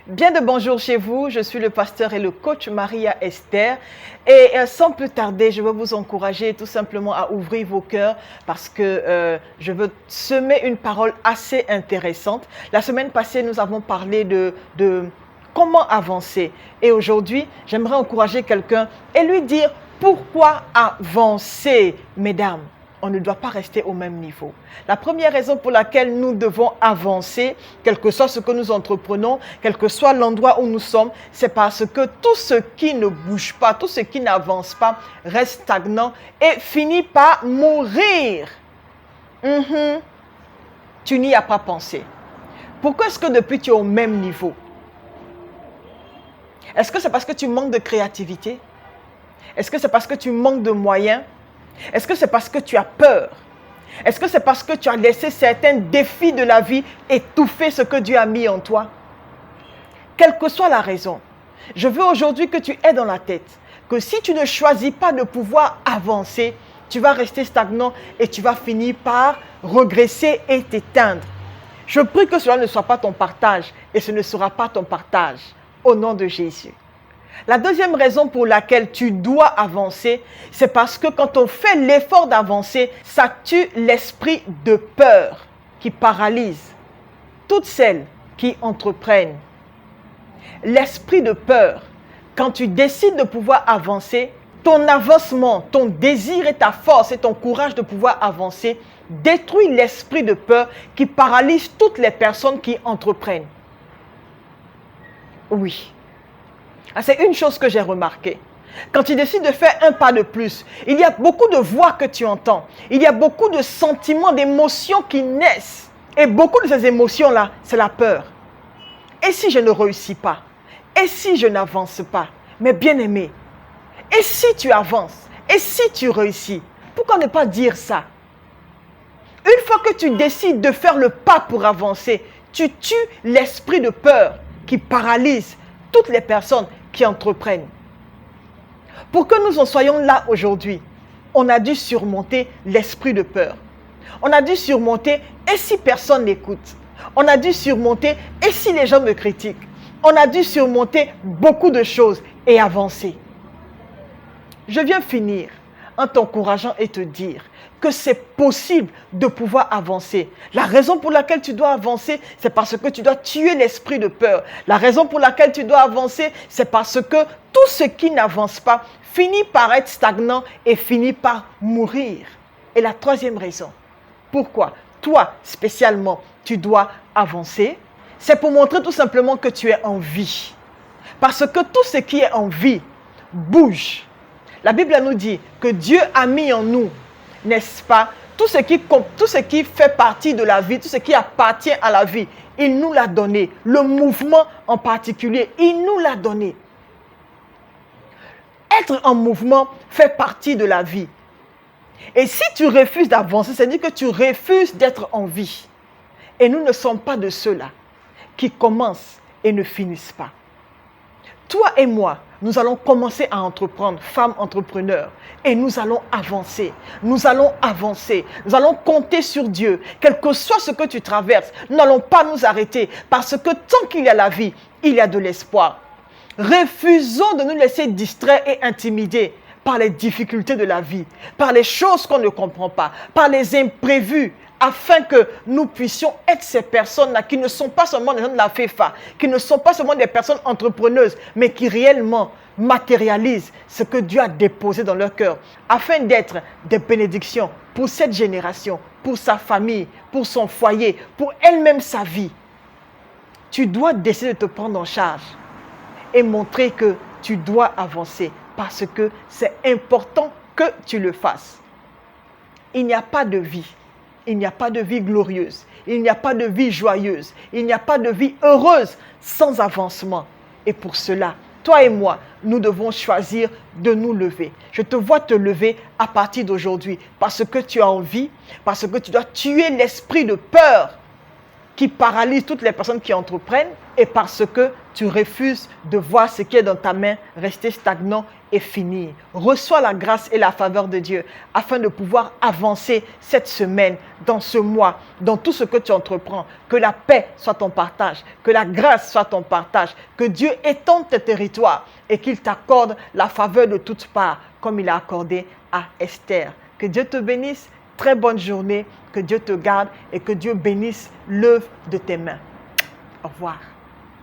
Bien de bonjour chez vous, je suis le pasteur et le coach Maria Esther et sans plus tarder, je veux vous encourager tout simplement à ouvrir vos cœurs parce que je veux semer une parole assez intéressante. La semaine passée, nous avons parlé de comment avancer et aujourd'hui, j'aimerais encourager quelqu'un et lui dire pourquoi avancer, mesdames. On ne doit pas rester au même niveau. La première raison pour laquelle nous devons avancer, quel que soit ce que nous entreprenons, quel que soit l'endroit où nous sommes, c'est parce que tout ce qui ne bouge pas, tout ce qui n'avance pas, reste stagnant et finit par mourir. Tu n'y as pas pensé. Pourquoi est-ce que depuis tu es au même niveau? Est-ce que c'est parce que tu manques de créativité? Est-ce que c'est parce que tu manques de moyens? Est-ce que c'est parce que tu as peur? Est-ce que c'est parce que tu as laissé certains défis de la vie étouffer ce que Dieu a mis en toi? Quelle que soit la raison, je veux aujourd'hui que tu aies dans la tête que si tu ne choisis pas de pouvoir avancer, tu vas rester stagnant et tu vas finir par regresser et t'éteindre. Je prie que cela ne soit pas ton partage et ce ne sera pas ton partage au nom de Jésus. La deuxième raison pour laquelle tu dois avancer, c'est parce que quand on fait l'effort d'avancer, ça tue l'esprit de peur qui paralyse toutes celles qui entreprennent. L'esprit de peur, quand tu décides de pouvoir avancer, ton avancement, ton désir et ta force et ton courage de pouvoir avancer détruit l'esprit de peur qui paralyse toutes les personnes qui entreprennent. Oui. C'est une chose que j'ai remarquée. Quand tu décides de faire un pas de plus, il y a beaucoup de voix que tu entends. Il y a beaucoup de sentiments, d'émotions qui naissent. Et beaucoup de ces émotions-là, c'est la peur. Et si je ne réussis pas? Et si je n'avance pas? Mais bien-aimé, et si tu avances? Et si tu réussis? Pourquoi ne pas dire ça? Une fois que tu décides de faire le pas pour avancer, tu tues l'esprit de peur qui paralyse toutes les personnes qui entreprennent. Pour que nous en soyons là aujourd'hui, on a dû surmonter l'esprit de peur. On a dû surmonter et si personne n'écoute? On a dû surmonter et si les gens me critiquent? On a dû surmonter beaucoup de choses et avancer. Je viens finir en t'encourageant et te dire que c'est possible de pouvoir avancer. La raison pour laquelle tu dois avancer, c'est parce que tu dois tuer l'esprit de peur. La raison pour laquelle tu dois avancer, c'est parce que tout ce qui n'avance pas finit par être stagnant et finit par mourir. Et la troisième raison, pourquoi toi spécialement tu dois avancer, c'est pour montrer tout simplement que tu es en vie. Parce que tout ce qui est en vie bouge. La Bible nous dit que Dieu a mis en nous, n'est-ce pas, tout ce qui fait partie de la vie, tout ce qui appartient à la vie, il nous l'a donné. Le mouvement en particulier, il nous l'a donné. Être en mouvement fait partie de la vie. Et si tu refuses d'avancer, c'est-à-dire que tu refuses d'être en vie. Et nous ne sommes pas de ceux-là qui commencent et ne finissent pas. Toi et moi, nous allons commencer à entreprendre, femmes entrepreneurs, et nous allons avancer. Nous allons avancer. Nous allons compter sur Dieu. Quel que soit ce que tu traverses, nous n'allons pas nous arrêter parce que tant qu'il y a la vie, il y a de l'espoir. Refusons de nous laisser distraire et intimider par les difficultés de la vie, par les choses qu'on ne comprend pas, par les imprévus, afin que nous puissions être ces personnes-là qui ne sont pas seulement des gens de la FEFA, qui ne sont pas seulement des personnes entrepreneuses, mais qui réellement matérialisent ce que Dieu a déposé dans leur cœur, afin d'être des bénédictions pour cette génération, pour sa famille, pour son foyer, pour elle-même sa vie. Tu dois décider de te prendre en charge et montrer que tu dois avancer parce que c'est important que tu le fasses. Il n'y a pas de vie. Il n'y a pas de vie glorieuse, il n'y a pas de vie joyeuse, il n'y a pas de vie heureuse sans avancement. Et pour cela, toi et moi, nous devons choisir de nous lever. Je te vois te lever à partir d'aujourd'hui parce que tu as envie, parce que tu dois tuer l'esprit de peur qui paralyse toutes les personnes qui entreprennent et parce que tu refuses de voir ce qui est dans ta main rester stagnant et finir. Reçois la grâce et la faveur de Dieu afin de pouvoir avancer cette semaine, dans ce mois, dans tout ce que tu entreprends. Que la paix soit ton partage, que la grâce soit ton partage, que Dieu étende tes territoires et qu'il t'accorde la faveur de toutes parts comme il a accordé à Esther. Que Dieu te bénisse. Très bonne journée, que Dieu te garde et que Dieu bénisse l'œuvre de tes mains. Au revoir.